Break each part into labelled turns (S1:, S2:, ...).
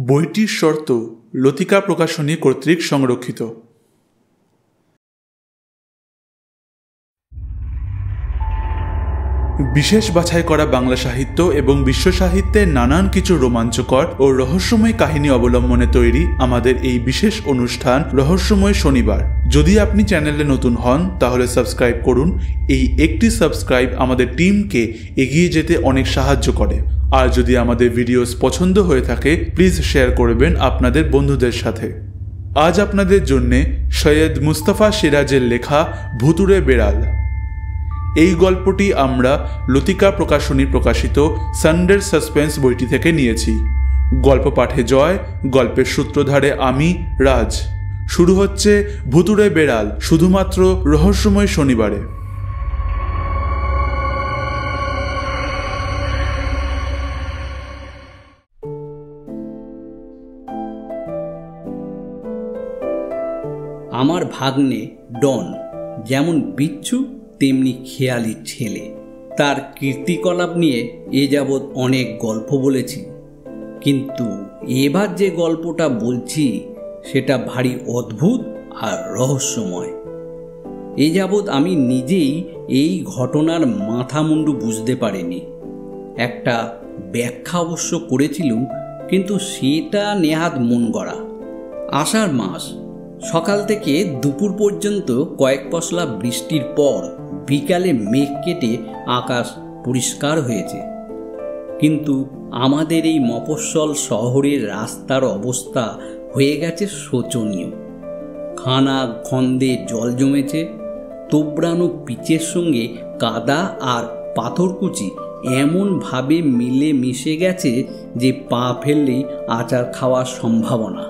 S1: বইটির শর্ত লতিকা প্রকাশনী কর্তৃক সংরক্ষিত। বিশেষ বাছাই করা বাংলা সাহিত্য এবং বিশ্ব সাহিত্যের নানান কিছু রোমাঞ্চকর ও রহস্যময় কাহিনী অবলম্বনে তৈরি আমাদের এই বিশেষ অনুষ্ঠান রহস্যময় শনিবার। যদি আপনি চ্যানেলে নতুন হন তাহলে সাবস্ক্রাইব করুন। এই একটি সাবস্ক্রাইব আমাদের টিমকে এগিয়ে যেতে অনেক সাহায্য করে। আর যদি আমাদের ভিডিওস পছন্দ হয়ে থাকে প্লিজ শেয়ার করবেন আপনাদের বন্ধুদের সাথে। আজ আপনাদের জন্যে সৈয়দ মুস্তাফা সিরাজের লেখা ভুতুড়ে বেড়াল। এই গল্পটি আমরা লতিকা প্রকাশনী প্রকাশিত সানডের সাসপেন্স বইটি থেকে নিয়েছি। গল্প পাঠে জয়, গল্পের সূত্রধারে আমি রাজ। শুরু হচ্ছে ভুতুড়ে বেড়াল, শুধুমাত্র রহস্যময় শনিবারে।
S2: আমার ভাগ্নে ডন যেমন বিচ্ছু তেমনি খেয়ালি ছেলে। তার কীর্তিকলাপ নিয়ে এ যাবৎ অনেক গল্প বলেছি, কিন্তু এবার যে গল্পটা বলছি সেটা ভারী অদ্ভুত আর রহস্যময়। এ যাবৎ আমি নিজেই এই ঘটনার মাথা মুন্ডু বুঝতে পারিনি। একটা ব্যাখ্যা অবশ্য করেছিলুম, কিন্তু সেটা নেহাত মন গড়া। আষাঢ় মাস, সকাল থেকে দুপুর পর্যন্ত কয়েক পশলা বৃষ্টির পর বিকালে মেঘ কেটে আকাশ পরিষ্কার হয়েছে। কিন্তু আমাদের এই মফস্বল শহরের রাস্তার অবস্থা হয়ে গেছে শোচনীয়। খানা খন্দে জল জমেছে, তোবড়ানো পিচের সঙ্গে কাদা আর পাথরকুচি এমনভাবে মিলে মিশে গেছে যে পা ফেললেই আচার খাওয়ার সম্ভাবনা।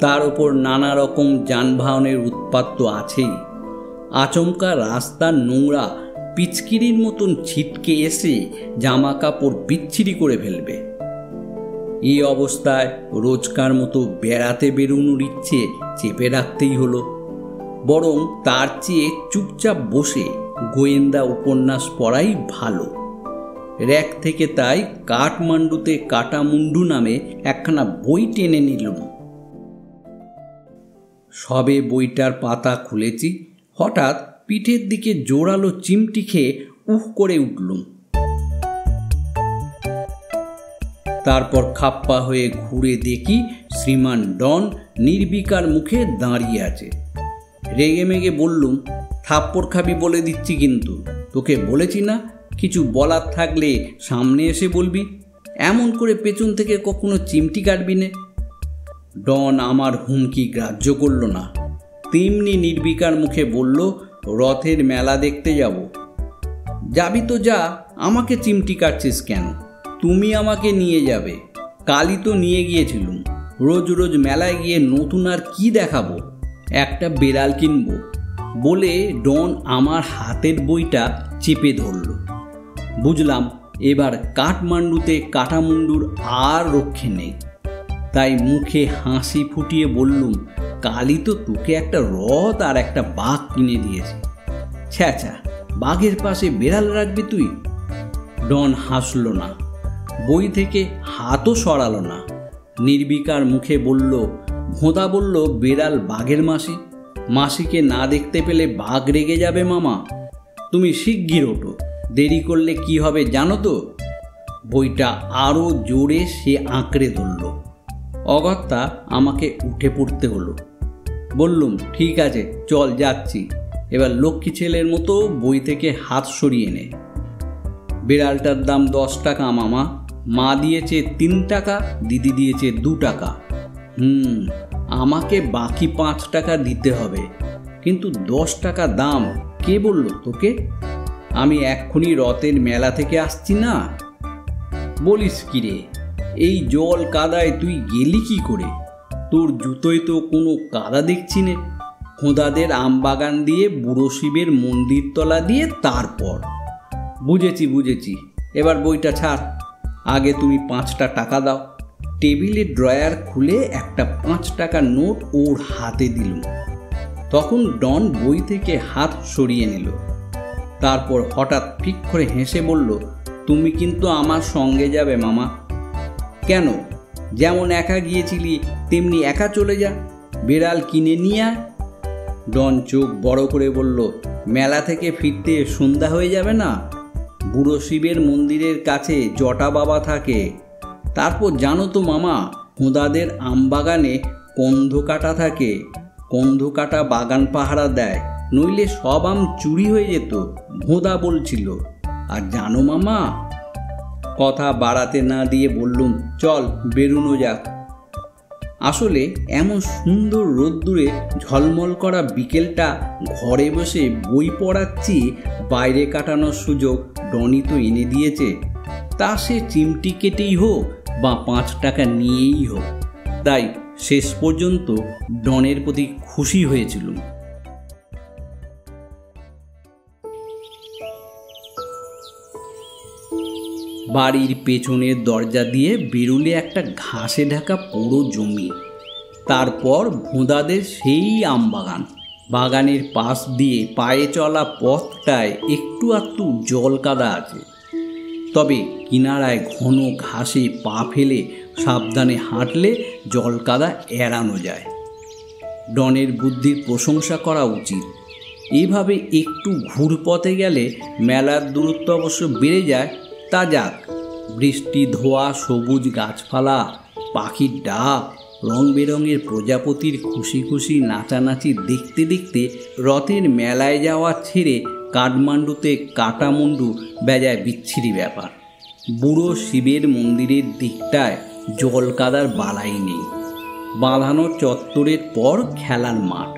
S2: তার উপর নানা রকম যানবাহনের উৎপাত তো আছেই। আচমকা রাস্তার নোংরা পিচকিরির মতন ছিটকে এসে জামা কাপড় বিচ্ছিরি করে ফেলবে। এই অবস্থায় রোজকার মতো বেড়াতে বেরোনোর ইচ্ছে চেপে রাখতেই হলো। বরং তার চেয়ে চুপচাপ বসে গোয়েন্দা উপন্যাস পড়াই ভালো। র্যাক থেকে তাই কাঠমান্ডুতে কাটামুন্ডু নামে একখানা বই টেনে নিলাম। সবে বইটার পাতা খুলেছি, হঠাৎ পিঠের দিকে জোরালো চিমটি খেয়ে উহ করে উঠলুম। তারপর খাপ্পা হয়ে ঘুরে দেখি শ্রীমান ডন নির্বিকার মুখে দাঁড়িয়ে আছে। রেগে মেগে বললুম, থাপ্পড় খাবি বলে দিচ্ছি, কিন্তু তোকে বলেছি না কিছু বলার থাকলে সামনে এসে বলবি, এমন করে পেছন থেকে কখনো চিমটি কাটবি নে। ডন আমার হুমকি গ্রাহ্য করল না, তেমনি নির্বিকার মুখে বলল, রথের মেলা দেখতে যাব। যাবি তো যা, আমাকে চিমটি কাটছিস কেন? তুমি আমাকে নিয়ে যাবে, কালই তো নিয়ে গিয়েছিলুম। রোজ রোজ মেলায় গিয়ে নতুন আর কি দেখাবো? একটা বেড়াল কিনবো বলে ডন আমার হাতের বইটা চেপে ধরল। বুঝলাম এবার কাঠমান্ডুতে কাটামুন্ডুর আর রক্ষে নেই। তাই মুখে হাসি ফুটিয়ে বললুম, কালই তো তোকে একটা রথ আর একটা বাঘ কিনে দিয়েছে। ছ্যাঁচা, বাঘের পাশে বেড়াল রাখবি তুই? ডন হাসল না, বই থেকে হাতও সরালো না। নির্বিকার মুখে বলল, ভোঁদা বলল বেড়াল বাঘের মাসি, মাসিকে না দেখতে পেলে বাঘ রেগে যাবে মামা। তুমি শিগগির ওঠো, দেরি করলে কি হবে জানো তো? বইটা আরও জোরে সে আঁকড়ে ধরল। অগত্যা আমাকে উঠে পড়তে হলো। বললুম, ঠিক আছে চল যাচ্ছি। এবার লক্ষ্মী ছেলের মতো বই থেকে হাত সরিয়ে নে। বিড়ালটার দাম 10 টাকা মামা। মা দিয়েছে 3 টাকা, দিদি দিয়েছে 2 টাকা। আমাকে বাকি 5 টাকা দিতে হবে, কিন্তু 10 টাকা দাম কে বলল তোকে? আমি এক্ষুনি রথের মেলা থেকে আসছি না। বলিস কি রে, এই জল কাদায় তুই গেলি কি করে? তোর জুতোয় তো কোনো কাদা দেখছি নে। খোঁদাদের আমবাগান দিয়ে বুড়ো শিবের মন্দির তলা দিয়ে তারপর। বুঝেছি, এবার বইটা ছাড়। আগে তুমি 5টা টাকা দাও। টেবিলের ড্রয়ার খুলে একটা 5 টাকার নোট ওর হাতে দিলুম। তখন ডন বই থেকে হাত সরিয়ে নিল। তারপর হঠাৎ ঠিক করে হেসে বলল, তুমি কিন্তু আমার সঙ্গে যাবে মামা। কেন? যেমন একা গিয়েছিলি তেমনি একা চলে যা, বেড়াল কিনে নিয়ে আয়। ডন চোখ বড় করে বলল, মেলা থেকে ফিরতে সন্ধ্যা হয়ে যাবে না? বুড়ো শিবের মন্দিরের কাছে জটা বাবা থাকে। তারপর জানো তো মামা, হোঁদাদের আমবাগানে কন্ধ কাটা থাকে। কন্ধ কাটা বাগান পাহারা দেয়, নইলে সব আম চুরি হয়ে যেত, ভোঁদা বলছিল। আর জানো মামা, কথা বাড়াতে না দিয়ে বললুম, চল বেরুনো যাক। আসলে এমন সুন্দর রোদ্দুরে ঝলমল করা বিকেলটা ঘরে বসে বই পড়ার চেয়ে বাইরে কাটানোর সুযোগ ডনি তো এনে দিয়েছে। তা সে চিমটি কেটেই হোক বা 5 টাকা নিয়েই হোক, তাই শেষ পর্যন্ত ডনের প্রতি খুশি হয়েছিলুম। বাড়ির পেছনের দরজা দিয়ে বেরুলে একটা ঘাসে ঢাকা পুরো জমি, তারপর ভোঁদাদের সেই আমবাগান। বাগানের পাশ দিয়ে পায়ে চলা পথটায় একটু আধটু জল কাদা আছে, তবে কিনারায় ঘন ঘাসে পা ফেলে সাবধানে হাঁটলে জল কাদা এড়ানো যায়। ডনের বুদ্ধির প্রশংসা করা উচিত। এভাবে একটু ঘুরপথে গেলে মেলার দূরত্ব অবশ্য বেড়ে যায়, তা যাক। বৃষ্টি ধোয়া সবুজ গাছপালা, পাখির ডাক, রং বেরঙের প্রজাপতির খুশি খুশি নাচানাচি দেখতে দেখতে রথের মেলায় যাওয়া ছেড়ে কাঠমান্ডুতে কাটামুন্ডু বেজায় বিচ্ছিরি ব্যাপার। বুড়ো শিবের মন্দিরের দিকটায় জল কাদার বালাই নেই। বাঁধানো চত্বরের পর খেলার মাঠ,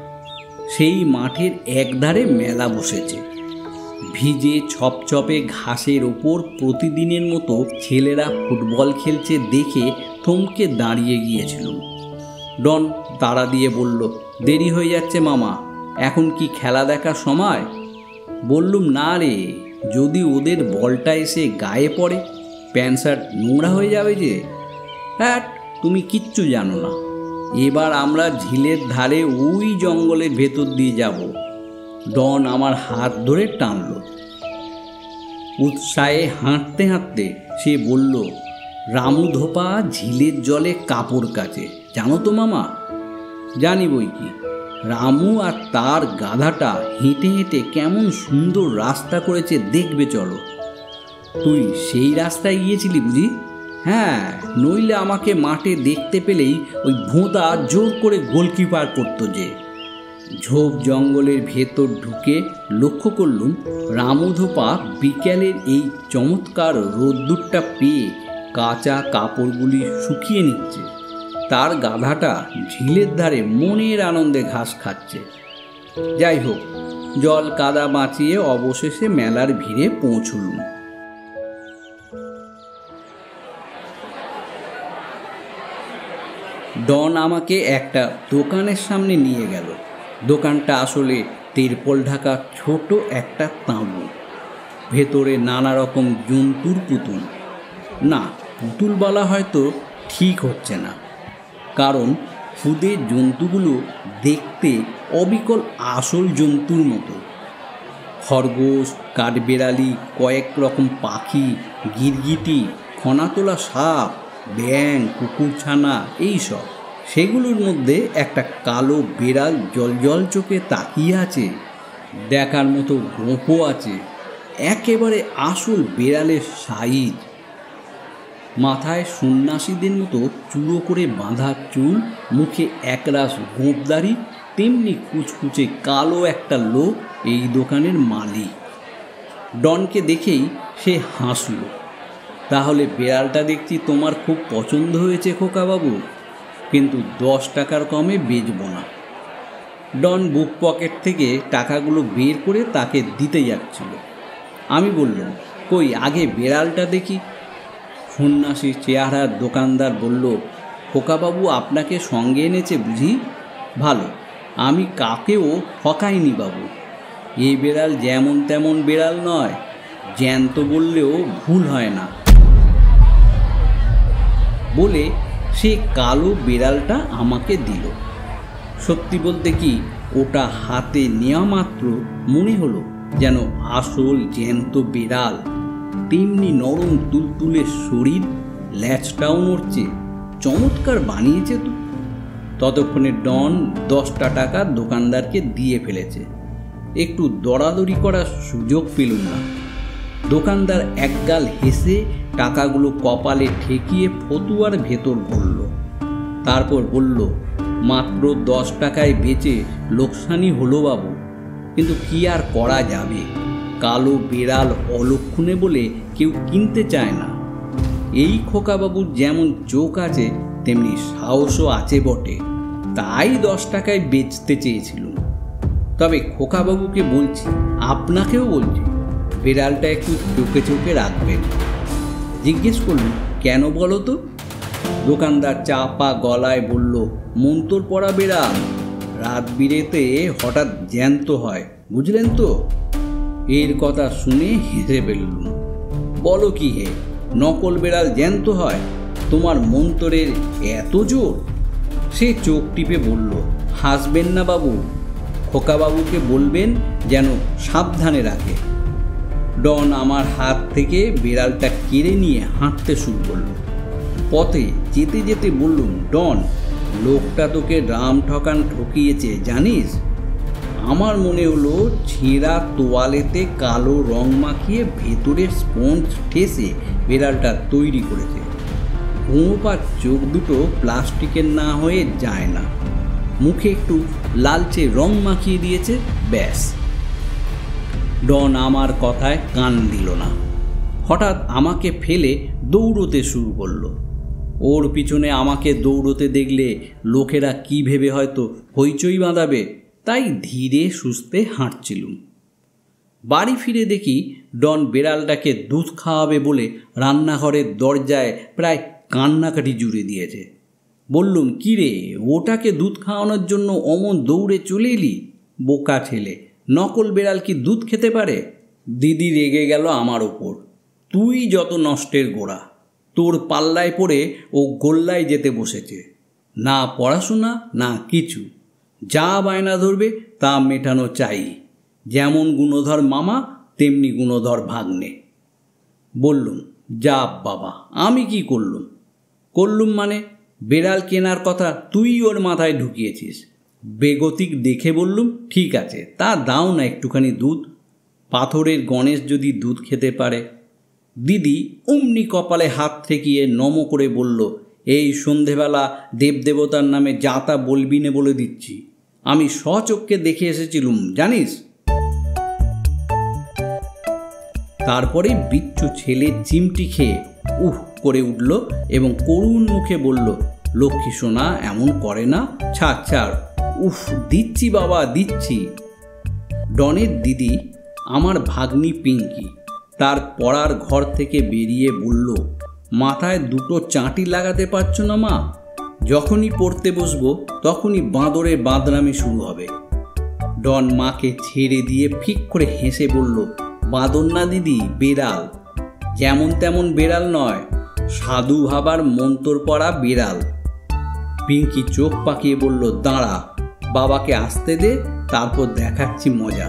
S2: সেই মাঠের একধারে মেলা বসেছে। ভিজে ছপছপে ঘাসের ওপর প্রতিদিনের মতো ছেলেরা ফুটবল খেলছে দেখে থমকে দাঁড়িয়ে গিয়েছিল। ডন তাড়া দিয়ে বলল, দেরি হয়ে যাচ্ছে মামা, এখন কি খেলা দেখার সময়? বললুম, না রে, যদি ওদের বলটা এসে গায়ে পড়ে প্যান্ট শার্ট নোংরা হয়ে যাবে যে। হ্যাঁ, তুমি কিচ্ছু জানো না। এবার আমরা ঝিলের ধারে ওই জঙ্গলের ভেতর দিয়ে যাব। ডন আমার হাত ধরে টানল। উৎসাহে হাঁটতে হাঁটতে সে বলল, রামু ধোপা ঝিলের জলে কাপড় কাচে, জানো তো মামা? জানি বই কি। রামু আর তার গাধাটা হেঁটে হেঁটে কেমন সুন্দর রাস্তা করেছে দেখবে, চলো। তুই সেই রাস্তায় গিয়েছিলি বুঝি? হ্যাঁ, নইলে আমাকে মাঠে দেখতে পেলেই ওই ভোঁদা জোর করে গোলকিপার করতো যে। ঝোপ জঙ্গলের ভেতর ঢুকে লক্ষ্য করলুম রামুধোপা বিকেলের এই চমৎকার রোদ্দুরটা পেয়ে কাঁচা কাপড়গুলি শুকিয়ে নিচ্ছে। তার গাধাটা ঝিলের ধারে মনের আনন্দে ঘাস খাচ্ছে। যাই হোক, জল কাদা বাঁচিয়ে অবশেষে মেলার ভিড়ে পৌঁছলুম। ডন আমাকে একটা দোকানের সামনে নিয়ে গেল। দোকানটা আসলে তিরপল ঢাকা ছোট একটা তাঁবু, ভেতরে নানা রকম জন্তুর পুতুল। না, পুতুল বলা হয়তো ঠিক হচ্ছে না, কারণ খুদে জন্তুগুলো দেখতে অবিকল আসল জন্তুর মতো। খরগোশ, কাঠবেড়ালি, কয়েক রকম পাখি, গিরগিটি, খনাতোলা সাপ, ব্যাঙ, কুকুরছানা, এইসব। সেগুলোর মধ্যে একটা কালো বেড়াল জলজল চোখে তাকিয়ে আছে, দেখার মতো গোঁফও আছে, একেবারে আসল বেড়ালের সাইজ। মাথায় সন্ন্যাসীদের মতো চূড়ো করে বাঁধা চুল, মুখে একরাশ গোঁফদাড়ি, তেমনি কুচকুচে কালো একটা লোক এই দোকানের মালিক। ডনকে দেখেই সে হাসল। তাহলে বেড়ালটা দেখছি তোমার খুব পছন্দ হয়েছে খোকাবাবু, কিন্তু 10 টাকার কমে বেচব না। ডন বুক পকেট থেকে টাকাগুলো বের করে তাকে দিতে যাচ্ছিল। আমি বললাম, কই আগে বেড়ালটা দেখি। সন্ন্যাসী চেহারার দোকানদার বলল, খোকাবাবু আপনাকে সঙ্গে এনেছে বুঝি? ভালো, আমি কাকেও ঠকাইনি বাবু। এই বেড়াল যেমন তেমন বেড়াল নয়, জ্যান্ত বললেও ভুল হয় না। বলে সে কালো বেড়ালটা আমাকে দিল। সত্যি বলতে কি, ওটা হাতে নেওয়া মাত্র মনে হলো যেন আসল জ্যান্ত বেড়াল। তেমনি নরম তুলতুলে শরীর, ল্যাজটাও নড়ছে, চমৎকার বানিয়েছে তো। ততক্ষণে ডন 10টা টাকা দোকানদারকে দিয়ে ফেলেছে। একটু দরাদরি করার সুযোগ পেলুম না। দোকানদার একগাল হেসে টাকাগুলো কপালে ঠেকিয়ে ফতুয়ার ভেতর ভরল। তারপর বলল, মাত্র 10 টাকায় বেচে লোকসানি হলো বাবু, কিন্তু কি আর করা যাবে, কালো বেড়াল অলক্ষণে বলে কেউ কিনতে চায় না। এই খোকাবাবুর যেমন চোখ আছে তেমনি সাহসও আছে বটে, তাই 10 টাকায় বেচতে চেয়েছিলুম। তবে খোকাবাবুকে বলছি, আপনাকেও বলছি, বেড়ালটা একটু চোখে চোখে রাখবেন। জিজ্ঞেস করলুম, কেন বলো তো? দোকানদার চাপা গলায় বলল, মন্তর পড়া বেড়াল, রাত বিরেতে হঠাৎ জ্যান্ত হয়, বুঝলেন তো? এর কথা শুনে হেসে ফেললুম। বলো কি হে, নকল বেড়াল জ্যান্ত হয়? তোমার মন্তরের এত জোর? সে চোখ টিপে বলল, হাসবেন না বাবু, খোকাবাবুকে বলবেন যেন সাবধানে রাখে। ডন আমার হাত থেকে বেড়ালটা কেড়ে নিয়ে হাঁটতে শুরু করল। পথে যেতে যেতে বললুম, ডন, লোকটা তোকে রাম ঠকান ঠকিয়েছে জানিস? আমার মনে হলো ছেঁড়া তোয়ালেতে কালো রং মাখিয়ে ভেতরের স্পঞ্জ ঠেসে বেড়ালটা তৈরি করেছে। ঘুমোপার চোখ দুটো প্লাস্টিকের না হয়ে যায় না, মুখে একটু লালচে রং মাখিয়ে দিয়েছে, ব্যাস। ডন আমার কথায় কান দিল না। হঠাৎ আমাকে ফেলে দৌড়তে শুরু করলো। ওর পিছনে আমাকে দৌড়তে দেখলে লোকেরা কি ভেবে হয়তো হইচই বাঁধাবে, তাই ধীরে সুস্থে হাঁটছিলুম। বাড়ি ফিরে দেখি ডন বেড়ালটাকে দুধ খাওয়াবে বলে রান্নাঘরের দরজায় প্রায় কান্নাকাটি জুড়ে দিয়েছে। বললুম, কি রে, ওটাকে দুধ খাওয়ানোর জন্য অমন দৌড়ে চলে এলি? বোকা ছেলে, নকল বেড়াল কি দুধ খেতে পারে? দিদি রেগে গেল আমার ওপর। তুই যত নষ্টের গোড়া, তোর পাল্লায় পড়ে ও গোল্লায় যেতে বসেছে। না পড়াশোনা না কিছু, যা বায়না ধরবে তা মেটানো চাই। যেমন গুণধর মামা তেমনি গুণধর ভাগ্নে। বললুম, যা বাবা, আমি কি করলুম মানে? বেড়াল কেনার কথা তুই ওর মাথায় ঢুকিয়েছিস। বেগতিক দেখে বললুম, ঠিক আছে, তা দাও না একটুখানি দুধ। পাথরের গণেশ যদি দুধ খেতে পারে। দিদি অমনি কপালে হাত ঠেকিয়ে নম করে বলল, এই সন্ধেবেলা দেবদেবতার নামে যা তা বলবি নে বলে দিচ্ছি। আমি স্বচক্ষে দেখে এসেছিলুম জানিস। তারপরে বিচ্ছু ছেলে চিমটি খেয়ে উহ করে উঠল এবং করুণ মুখে বলল, লক্ষ্মী সোনা এমন করে না, ছাড় ছাড়, উফ দিচ্ছি বাবা দিচ্ছি। ডনের দিদি আমার ভাগ্নি পিঙ্কি তার পড়ার ঘর থেকে বেরিয়ে বলল, মাথায় দুটো চাঁটি লাগাতে পারছো না মা? যখনই পড়তে বসবো তখনই বাঁদরের বাঁদরামি শুরু হবে। ডন মাকে ছেড়ে দিয়ে ফিক করে হেসে বলল, বাঁদর না দিদি, বেড়াল। যেমন তেমন বেড়াল নয়, সাধু ভাবার মন্তর পড়া বেড়াল। পিঙ্কি চোখ পাকিয়ে বলল, দাঁড়া, বাবাকে আসতে দে, তারপর দেখাচ্ছি মজা।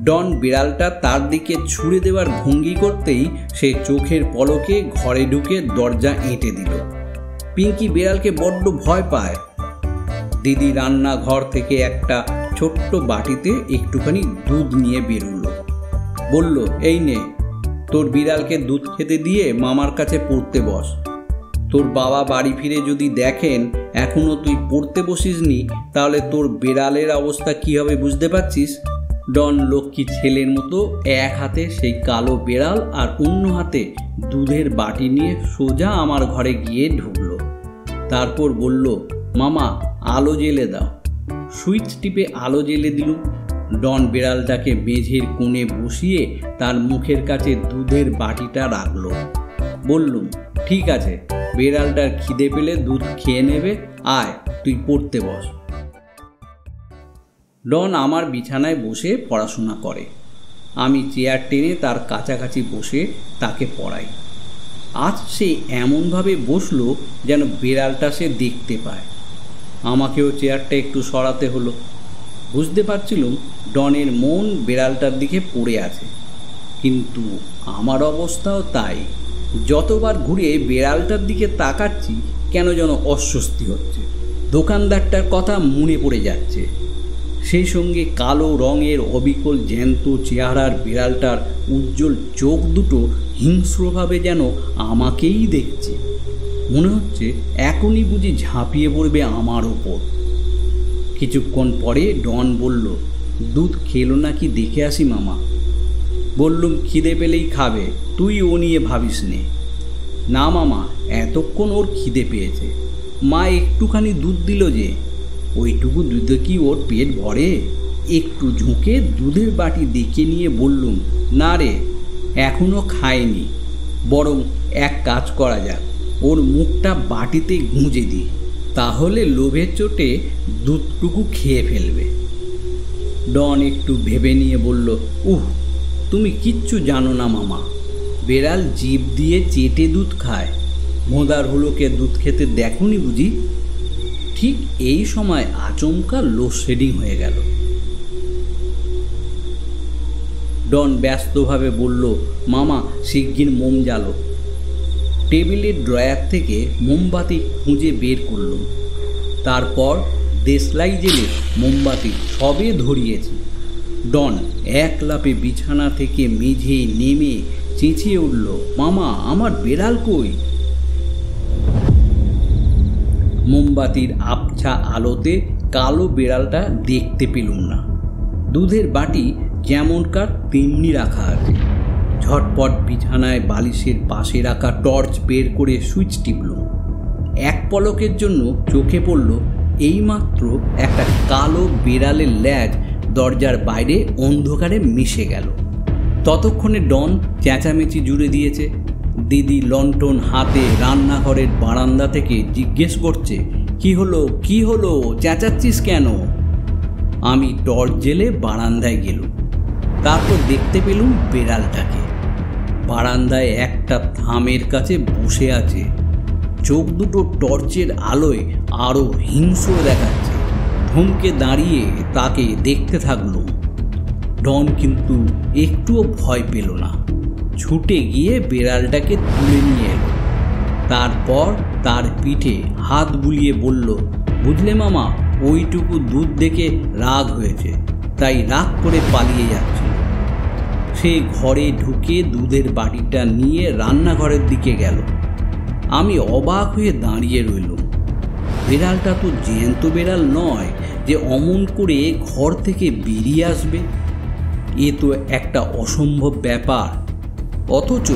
S2: ডন বিড়ালটা তার দিকে ছুঁড়ে দেওয়ার ভঙ্গি করতেই সে চোখের পলকে ঘরে ঢুকে দরজা এঁটে দিল। পিঙ্কি বিড়ালকে বড্ড ভয় পায়। দিদি রান্নাঘর থেকে একটা ছোট্ট বাটিতে একটুখানি দুধ নিয়ে বেরোল। বলল, এই নে, তোর বিড়ালকে দুধ খেতে দিয়ে মামার কাছে পড়তে বস। তোর বাবা বাড়ি ফিরে যদি দেখেন এখনো তুই পড়তে বসিসনি, তাহলে তোর বিড়ালের অবস্থা কি হবে বুঝতে পারছিস? ডন লক্ষ্মী ছেলের মতো এক হাতে সেই কালো বেড়াল আর অন্য হাতে দুধের বাটি নিয়ে সোজা আমার ঘরে গিয়ে ঢুকলো। তারপর বলল, মামা আলো জ্বেলে দাও। সুইচ টিপে আলো জ্বেলে দিলুম। ডন বিড়ালটাকে মেঝের কোণে বসিয়ে তার মুখের কাছে দুধের বাটিটা রাখলো। বললুম, ঠিক আছে, বিড়ালটার খিদে পেলে দুধ খেয়ে নেবে, আয় তুই পড়তে বস। ডন আমার বিছানায় বসে পড়াশোনা করে। আমি চেয়ার টেনে তার কাছাকাছি বসে তাকে পড়াই। আজ সে এমনভাবে বসলো যেন বিড়ালটা সে দেখতে পায়। আমাকেও চেয়ারটা একটু সরাতে হলো। বুঝতে পারছিলাম ডনের মন বিড়ালটার দিকে পড়ে আছে, কিন্তু আমার অবস্থাও তাই। যতবার ঘুরে বিড়ালটার দিকে তাকাচ্ছি কেন যেন অস্বস্তি হচ্ছে। দোকানদারটার কথা মনে পড়ে যাচ্ছে। সেই সঙ্গে কালো রঙের অবিকল জ্যান্ত চেহারার বিড়ালটার উজ্জ্বল চোখ দুটো হিংস্রভাবে যেন আমাকেই দেখছে। মনে হচ্ছে এখনই বুঝি ঝাঁপিয়ে পড়বে আমার ওপর। কিছুক্ষণ পরে ডন বলল, দুধ খেলো নাকি দেখে আসি মামা। বললুম, খিদে পেলেই খাবে, তুই ও নিয়ে ভাবিস নে। না মামা, এতক্ষণ ওর খিদে পেয়েছে, মা একটুখানি দুধ দিল যে, ওইটুকু দুধে কি ওর পেট ভরে? একটু ঝুঁকে দুধের বাটি দেখে নিয়ে বললুম, না রে, এখনও খায়নি, বরং এক কাজ করা যাক, ওর মুখটা বাটিতে গুঁজে দিই, তাহলে লোভের চোটে দুধটুকু খেয়ে ফেলবে। ডন একটু ভেবে নিয়ে বলল, তুমি কিচ্ছু জানো না মামা, বেড়াল জিভ দিয়ে চেটে দুধ খায়, ভোঁদার হুলোকে দুধ খেতে দেখোনি বুঝি? ঠিক এই সময় আচমকা লোডশেডিং হয়ে গেল। ডন ব্যস্তভাবে বলল, মামা শিগগির মোম জ্বালো। টেবিলের ড্রয়ার থেকে মোমবাতি খুঁজে বের করলুম। তারপর দেশলাই জেলে মোমবাতি সবে ধরিয়েছি। ডন এক লাফে বিছানা থেকে মেঝে নেমে চেঁচিয়ে উঠল, মামা আমার বেড়াল কই? মোমবাতির আবছা আলোতে কালো বেড়ালটা দেখতে পেলুম না। দুধের বাটি যেমনকার তেমনি রাখা আছে। ঝটপট বিছানায় বালিশের পাশে রাখা টর্চ বের করে সুইচ টিপলুম। এক পলকের জন্য চোখে পড়ল এইমাত্র একটা কালো বেড়ালের ল্যাজ দরজার বাইরে অন্ধকারে মিশে গেল। ততক্ষণে ডন চেঁচামেচি জুড়ে দিয়েছে। দিদি লণ্ঠন হাতে রান্নাঘরের বারান্দা থেকে জিজ্ঞেস করছে, কি হলো কি হলো, চেঁচাচ্ছিস কেন? আমি টর্চ জেলে বারান্দায় গেলুম। তারপর দেখতে পেলুম বেড়ালটাকে বারান্দায় একটা থামের কাছে বসে আছে। চোখ দুটো টর্চের আলোয় আরও হিংস্র দেখাচ্ছে। থমকে দাঁড়িয়ে তাকে দেখতে থাকলুম। ডন কিন্তু একটুও ভয় পেল না, ছুটে গিয়ে বেড়ালটাকে তুলে নিয়ে এলো। তারপর তার পিঠে হাত বুলিয়ে বলল, বুঝলে মামা, ওইটুকু দুধ দেখে রাগ হয়েছে, তাই রাগ করে পালিয়ে যাচ্ছিল। সে ঘরে ঢুকে দুধের বাটিটা নিয়ে রান্নাঘরের দিকে গেল। আমি অবাক হয়ে দাঁড়িয়ে রইলুম। বেড়ালটা তো জ্যান্ত বেড়াল নয় যে অমন করে ঘর থেকে বেরিয়ে আসবে। এ তো একটা অসম্ভব ব্যাপার। অথচ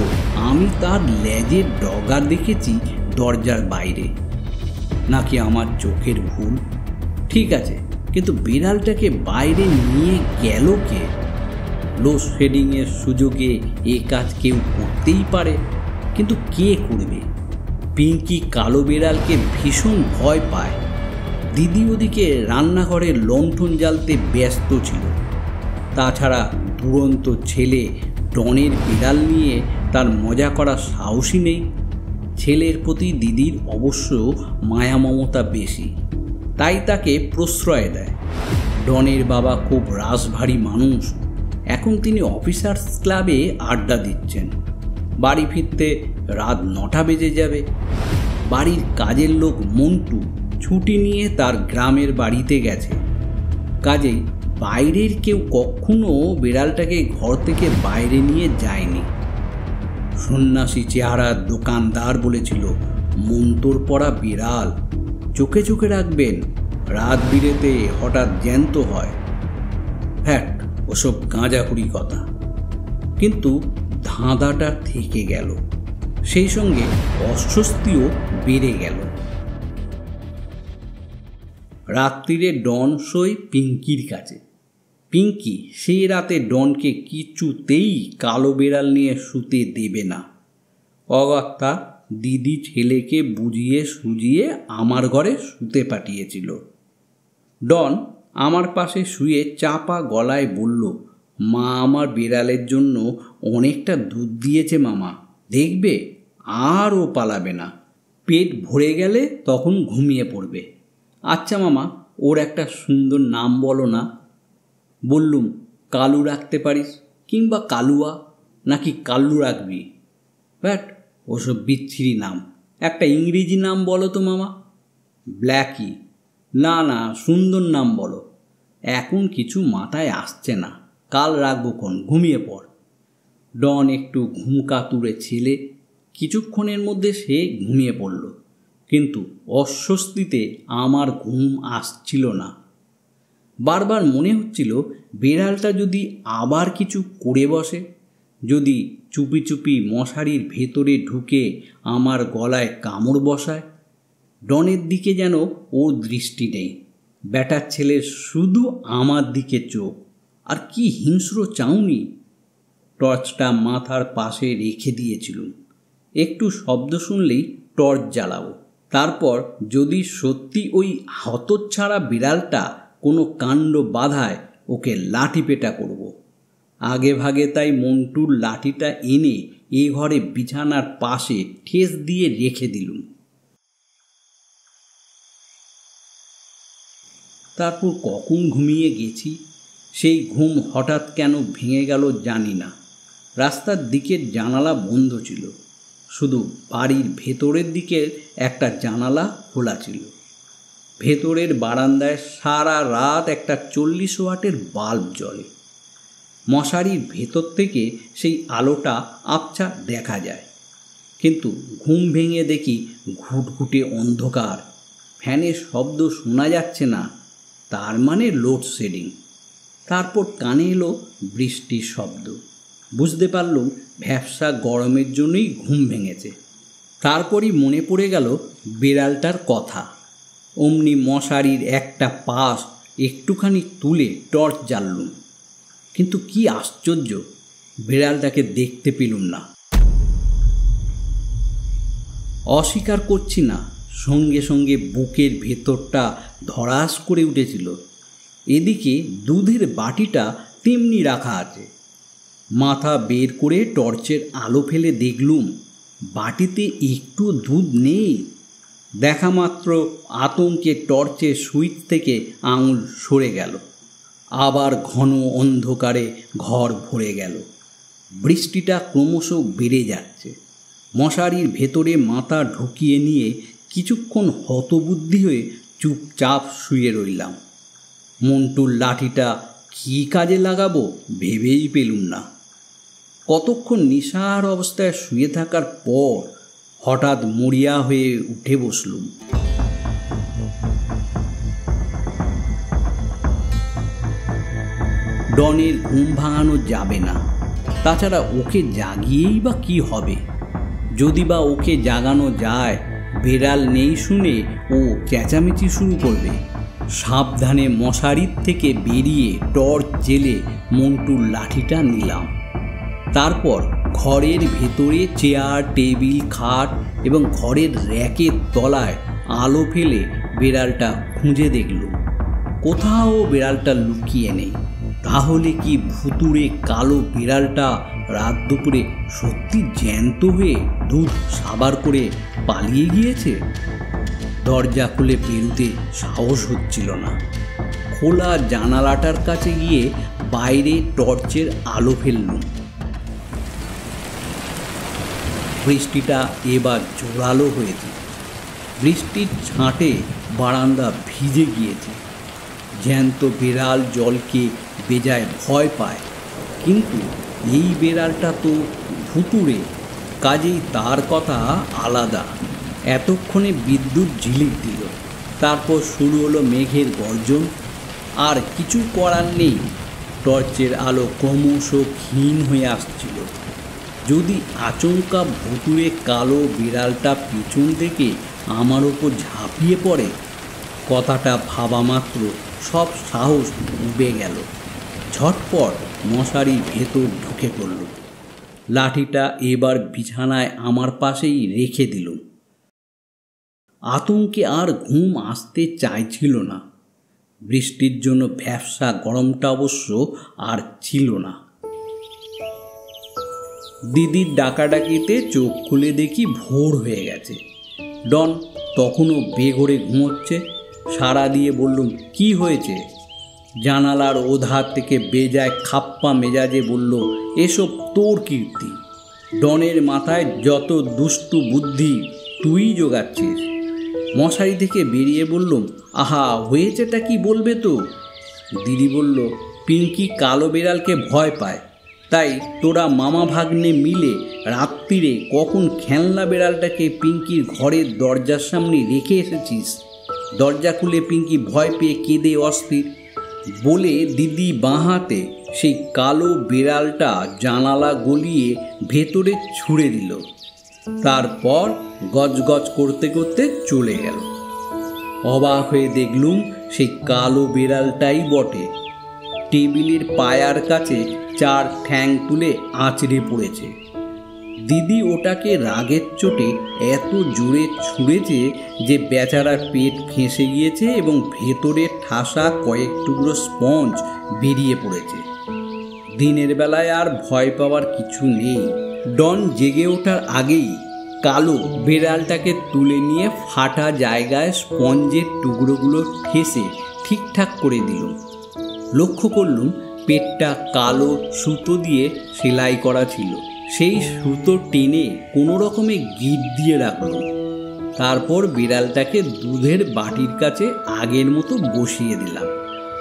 S2: আমি তার লেজের ডগা দেখেছি দরজার বাইরে। নাকি আমার চোখের ভুল? ঠিক আছে, কিন্তু বিড়ালটাকে বাইরে নিয়ে গেল কে? লোডশেডিংয়ের সুযোগে এ কাজ কেউ করতেই পারে, কিন্তু কে করবে? পিঙ্কি কালো বিড়ালকে ভীষণ ভয় পায়। দিদি ওদিকে রান্নাঘরে লণ্ঠন জ্বালতে ব্যস্ত ছিল। তাছাড়া দুরন্ত ছেলে ডনের বিড়াল নিয়ে তার মজা করার সাহসই নেই। ছেলের প্রতি দিদির অবশ্য মায়া মমতা বেশি, তাই তাকে প্রশ্রয় দেয়। ডনের বাবা খুব রাশভারী মানুষ। এখন তিনি অফিসার্স ক্লাবে আড্ডা দিচ্ছেন। বাড়ি ফিরতে রাত 9টা বেজে যাবে। বাড়ির কাজের লোক মন্টু ছুটি নিয়ে তার গ্রামের বাড়িতে গেছে। কাজেই বাইরের কেউ কখনো বিড়ালটাকে ঘর থেকে বাইরে নিয়ে যায়নি। সন্ন্যাসী চেহারার দোকানদার বলেছিল, মন্তর পড়া বিড়াল, চোখে চোখে রাখবেন, রাত বিরেতে হঠাৎ জ্যান্ত হয়। হ্যাঁ, ওসব গাঁজাখুরি কথা। কিন্তু ধাঁধাটা থেকে গেল, সেই সঙ্গে অস্বস্তিও বেড়ে গেল। রাত্রিরে ডন শোয় পিঙ্কির কাছে। পিঙ্কি সেই রাতে ডনকে কিছুতেই কালো বেড়াল নিয়ে শুতে দেবে না। অগত্যা দিদি ছেলেকে বুঝিয়ে সুজিয়ে আমার ঘরে শুতে পাঠিয়েছিল। ডন আমার পাশে শুয়ে চাপা গলায় বলল, মা আমার বিড়ালের জন্য অনেকটা দুধ দিয়েছে মামা, দেখবে আর ও পালাবে না। পেট ভরে গেলে তখন ঘুমিয়ে পড়বে। আচ্ছা মামা, ওর একটা সুন্দর নাম বলো না। বললুম, কালু রাখতে পারিস, কিংবা কালুয়া, নাকি কাল্লু রাখবি? ব্যাট, ওসব বিচ্ছিরি নাম, একটা ইংরেজি নাম বলো তো মামা। ব্ল্যাকি। না না, সুন্দর নাম বলো। এখন কিছু মাথায় আসছে না, কাল রাখবো কোন, ঘুমিয়ে পড়। ডন একটু ঘুম কাতুরে ছেলে, কিছুক্ষণের মধ্যে সে ঘুমিয়ে পড়ল। কিন্তু অস্বস্তিতে আমার ঘুম আসছিল না। বারবার মনে হচ্ছিল বিড়ালটা যদি আবার কিছু করে বসে, যদি চুপি চুপি মশারির ভেতরে ঢুকে আমার গলায় কামড় বসায়। ডনের দিকে যেন ওর দৃষ্টি নেই, ব্যাটার ছেলে শুধু আমার দিকে চোখ। আর কি হিংস্র চাউনি। টর্চটা মাথার পাশে রেখে দিয়েছিলুম, একটু শব্দ শুনলেই টর্চ জ্বালাবো। তারপর যদি সত্যি ওই হতচ্ছাড়া বিড়ালটা কোনো কাণ্ড বাধায়, ওকে লাঠি পেটা করব। আগে ভাগে তাই মন্টুর লাঠিটা এনে এ ঘরে বিছানার পাশে ঠেস দিয়ে রেখে দিলুম। তারপর কখন ঘুমিয়ে গেছি, সেই ঘুম হঠাৎ কেন ভেঙে গেল জানি না। রাস্তার দিকের জানালা বন্ধ ছিল, শুধু বাড়ির ভেতরের দিকের একটা জানালা খোলা ছিল। ভেতরের বারান্দায় সারা রাত একটা 40 ওয়াটের বাল্ব জ্বলে। মশারির ভেতর থেকে সেই আলোটা আবছা দেখা যায়, কিন্তু ঘুম ভেঙে দেখি ঘুটঘুটে অন্ধকার, ফ্যানের শব্দ শোনা যাচ্ছে না, তার মানে লোডশেডিং। তারপর কানে এলো বৃষ্টির শব্দ, বুঝতে পারলুম ভ্যাপসা গরমের জন্যই ঘুম ভেঙেছে। তারপরই মনে পড়ে গেল বিড়ালটার কথা। অমনি মশারির একটা পাশ একটুখানি তুলে টর্চ জ্বাললুম, কিন্তু কি আশ্চর্য, বিড়ালটাকে দেখতে পেলুম না। অস্বীকার করছি না, সঙ্গে সঙ্গে বুকের ভেতরটা ধড়াস করে উঠেছিল। এদিকে দুধের বাটিটা তেমনি রাখা আছে। মাথা বের করে টর্চের আলো ফেলে দেখলুম বাটিতে একটু দুধ নেই। দেখা মাত্র আতঙ্কে টর্চের সুইচ থেকে আঙুল সরে গেল। আবার ঘন অন্ধকারে ঘর ভরে গেল। বৃষ্টিটা ক্রমশ বেড়ে যাচ্ছে। মশারির ভেতরে মাথা ঢুকিয়ে নিয়ে কিছুক্ষণ হতবুদ্ধি হয়ে চুপচাপ শুয়ে রইলাম। মন্টুর লাঠিটা কী কাজে লাগাবো ভেবেই পেলুম না। কতক্ষণ নিশার অবস্থায় শুয়ে থাকার পর হঠাৎ মরিয়া হয়ে উঠে বসলুম। ডনের ঘুম ভাঙানো যাবে না, তাছাড়া ওকে জাগিয়েই বা কি হবে? যদি বা ওকে জাগানো যায়, বেড়াল নেই শুনে ও চেঁচামেচি শুরু করবে। সাবধানে মশারির থেকে বেরিয়ে টর্চ জেলে মন্টুর লাঠিটা নিলাম। তারপর ঘরের ভেতরে চেয়ার, টেবিল, খাট এবং ঘরের র্যাকের তলায় আলো ফেলে বিড়ালটা খুঁজে দেখলুম। কোথাও বিড়ালটা লুকিয়ে নেই। তাহলে কি ভুতুড়ে কালো বিড়ালটা রাত দুপুরে সত্যি জ্যান্ত হয়ে দুধ সাবার করে পালিয়ে গিয়েছে? দরজা খুলে বেরুতে সাহস হচ্ছিল না। খোলা জানালাটার কাছে গিয়ে বাইরে টর্চের আলো ফেললুম। বৃষ্টিটা এবার জোরালো হয়েছে। বৃষ্টির ছাঁটে বারান্দা ভিজে গিয়েছে। জ্যান্ত বিড়াল জলকে বেজায় ভয় পায়, কিন্তু এই বিড়ালটা তো ভুতুড়ে, কাজেই তার কথা আলাদা। এতক্ষণে বিদ্যুৎ ঝিলিক দিল। তারপর শুরু হলো মেঘের গর্জন। আর কিছু করার নেই, টর্চের আলো ক্রমশ ক্ষীণ হয়ে আসছিল। যদি আচমকা ভুতুড়ে কালো বিড়ালটা পিছন থেকে আমার ওপর ঝাঁপিয়ে পড়ে, কথাটা ভাবা মাত্র সব সাহস উবে গেল। ঝটপট মশারির ভেতর ঢুকে পড়ল। লাঠিটা এবার বিছানায় আমার পাশেই রেখে দিলুম। আতঙ্কে আর ঘুম আসতে চাইছিল না। বৃষ্টির জন্য ভ্যাপসা গরমটা অবশ্য আর ছিল না। দিদির ডাকাডাকিতে চোখ খুলে দেখি ভোর হয়ে গেছে। ডন তখনও বেঘরে ঘুমোচ্ছে। সাড়া দিয়ে বললুম, কি হয়েছে? জানালার ওধার থেকে বেজায় খাপ্পা মেজাজে বলল, এসব তোর কীর্তি। ডনের মাথায় যত দুষ্টু বুদ্ধি তুই জোগাচ্ছিস। মশারি থেকে বেরিয়ে বললুম, আহা, হয়েছেটা কি বলবে তো? দিদি বলল, পিঙ্কি কালো বিড়ালকে ভয় পায়, তাই তোরা মামা ভাগ্নে মিলে রাত্রিরে কখন খেলনা বিড়ালটাকে পিঙ্কির ঘরের দরজার সামনে রেখে এসেছিস। দরজা খুলে পিঙ্কি ভয় পেয়ে কেঁদে অস্থির। বলে দিদি বাঁ হাতে সেই কালো বিড়ালটা জানালা গলিয়ে ভেতরে ছুঁড়ে দিল। তারপর গজগজ করতে করতে চলে গেল। অবাক হয়ে দেখলুম সেই কালো বিড়ালটাই বটে। টেবিলের পায়ার কাছে 4 ঠ্যাং তুলে আঁচড়ে পড়েছে। দিদি ওটাকে রাগের চোটে এত জোরে ছুঁড়েছে যে বেচারার পেট ফেঁসে গিয়েছে এবং ভেতরে ঠাসা কয়েক টুকরো স্পঞ্জ বেরিয়ে পড়েছে। দিনের বেলায় আর ভয় পাওয়ার কিছু নেই। ডন জেগে ওঠার আগেই কালো বিড়ালটাকে তুলে নিয়ে ফাটা জায়গায় স্পঞ্জের টুকরোগুলো ঠেসে ঠিকঠাক করে দিল। লক্ষ্য করলুম পেটটা কালো সুতো দিয়ে সেলাই করা ছিল। সেই সুতো টেনে কোনো রকমে গিট দিয়ে রাখল। তারপর বিড়ালটাকে দুধের বাটির কাছে আগের মতো বসিয়ে দিলাম।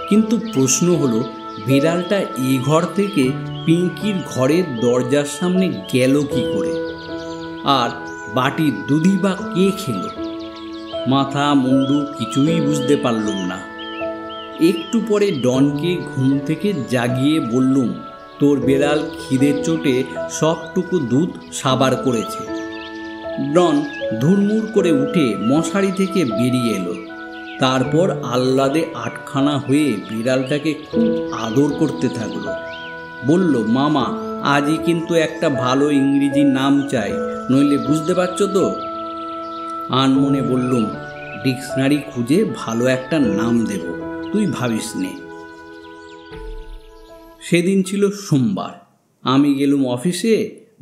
S2: কিন্তু প্রশ্ন হলো, বিড়ালটা এই ঘর থেকে পিঙ্কির ঘরের দরজার সামনে গেল কি করে? আর বাটির দুধই বা কে খেল? মাথা মুন্ডু কিছুই বুঝতে পারলুম না। একটু পরে ডনকে ঘুম থেকে জাগিয়ে বললুম, তোর বিড়াল খিদের চোটে সবটুকু দুধ সাবার করেছে। ডন ধুরমুর করে উঠে মশারি থেকে বেরিয়ে এলো। তারপর আহ্লাদে আটখানা হয়ে বিড়ালটাকে খুব আদর করতে থাকলো। বলল, মামা, আজই কিন্তু একটা ভালো ইংরেজি নাম চাই, নইলে বুঝতে পারছো তো? আনমনে বললুম, ডিকশনারি খুঁজে ভালো একটা নাম দেব, তুই ভাবিস নে। সেদিন ছিল সোমবার। আমি গেলুম অফিসে,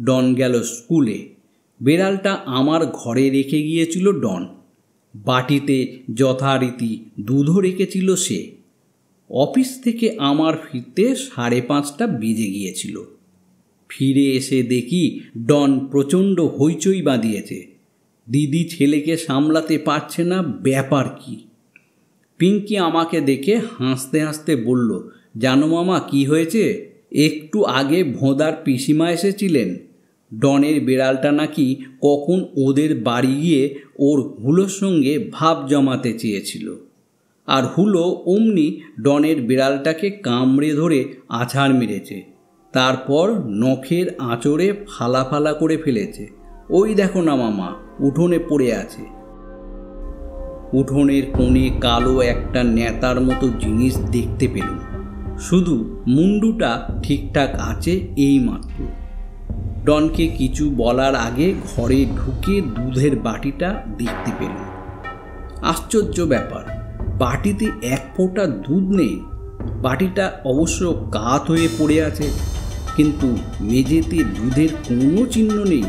S2: ডন গেল স্কুলে। বিড়ালটা আমার ঘরে রেখে গিয়েছিল ডন। বাটিতে যথারীতি দুধও রেখেছিল সে। অফিস থেকে আমার ফিরতে 5:30 বেজে গিয়েছিল। ফিরে এসে দেখি ডন প্রচণ্ড হইচই বাঁধিয়েছে। দিদি ছেলেকে সামলাতে পারছে না, ব্যাপার কি? পিঙ্কি আমাকে দেখে হাসতে হাসতে বলল, জানো মামা কি হয়েছে? একটু আগে ভোঁদার পিসিমা এসেছিলেন। ডনের বিড়ালটা নাকি কখন ওদের বাড়ি গিয়ে ওর হুলোর সঙ্গে ভাব জমাতে চেয়েছিল, আর হুলো অমনি ডনের বিড়ালটাকে কামড়ে ধরে আছাড় মেরেছে। তারপর নখের আঁচড়ে ফালা ফালা করে ফেলেছে। ওই দেখো না মামা, উঠোনে পড়ে আছে। উঠোনের কোণে কালো একটা নেতার মতো জিনিস দেখতে পেলুম। শুধু মুন্ডুটা ঠিকঠাক আছে এই মাত্র। ডনকে কিছু বলার আগে ঘরে ঢুকে দুধের বাটিটা দেখতে পেলুম। আশ্চর্য ব্যাপার, বাটিতে 1 ফোঁটা দুধ নেই। বাটিটা অবশ্য কাত হয়ে পড়ে আছে, কিন্তু মেঝেতে দুধের কোনো চিহ্ন নেই।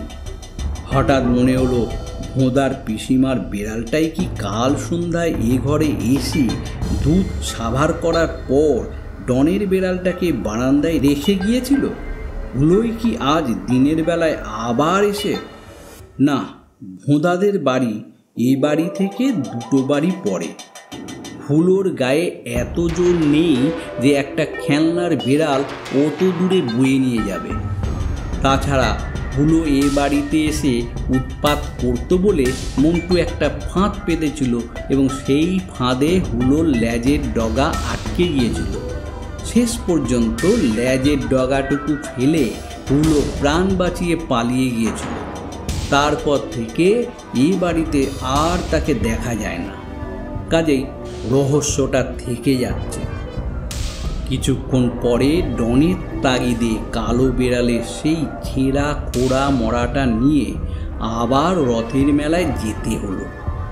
S2: হঠাৎ মনে হলো, ভোঁদার পিসিমার বিড়ালটাই কি কাল সন্ধ্যায় এ ঘরে এসে দুধ সাভার করার পর ডনের বিড়ালটাকে বারান্দায় রেখে গিয়েছিল? হুলোই কি আজ দিনের বেলায় আবার এসে? না, ভোঁদাদের বাড়ি এ বাড়ি থেকে 2 বাড়ি পড়ে। হুলোর গায়ে এত জোর নেই যে একটা খেলনার বিড়াল অত দূরে বয়ে নিয়ে যাবে। তাছাড়া হুলো এ বাড়িতে এসে উৎপাত করতো বলে মন্টু একটা ফাঁদ পেতেছিল এবং সেই ফাঁদে হুলোর লেজের ডগা আটকে গিয়েছিল। শেষ পর্যন্ত লেজের ডগাটুকু ফেলে হুলো প্রাণ বাঁচিয়ে পালিয়ে গিয়েছিল। তারপর থেকে এই বাড়িতে আর তাকে দেখা যায় না। কাজেই রহস্যটা থেকে যাচ্ছে। কিছুক্ষণ পরে ডনের তাগিদে কালো বিড়ালের সেই ছেঁড়া খোড়া মরাটা নিয়ে আবার রথের মেলায় যেতে হলো।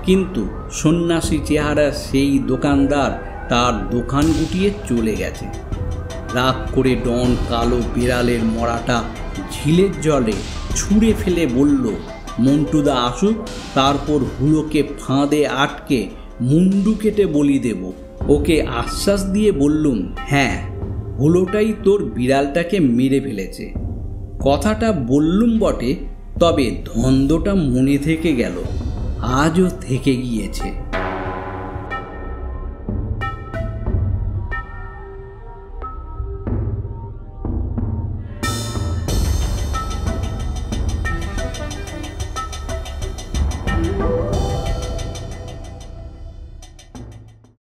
S2: কিন্তু সন্ন্যাসী চেহারা সেই দোকানদার তার দোকান গুটিয়ে চলে গেছে। রাগ করে ডন কালো বিড়ালের মরাটা ঝিলের জলে ছুঁড়ে ফেলে বলল, মন্টুদা আসুক, তারপর হুলোকে ফাঁদে আটকে মুন্ডু কেটে বলি দেব। ওকে আশ্বাস দিয়ে বললুম, হ্যাঁ, হুলোটাই তোর বিড়ালটাকে মেরে ফেলেছে। কথাটা বললুম বটে, তবে ধন্দটা মনে থেকে গেল। আজও থেকে গিয়েছে।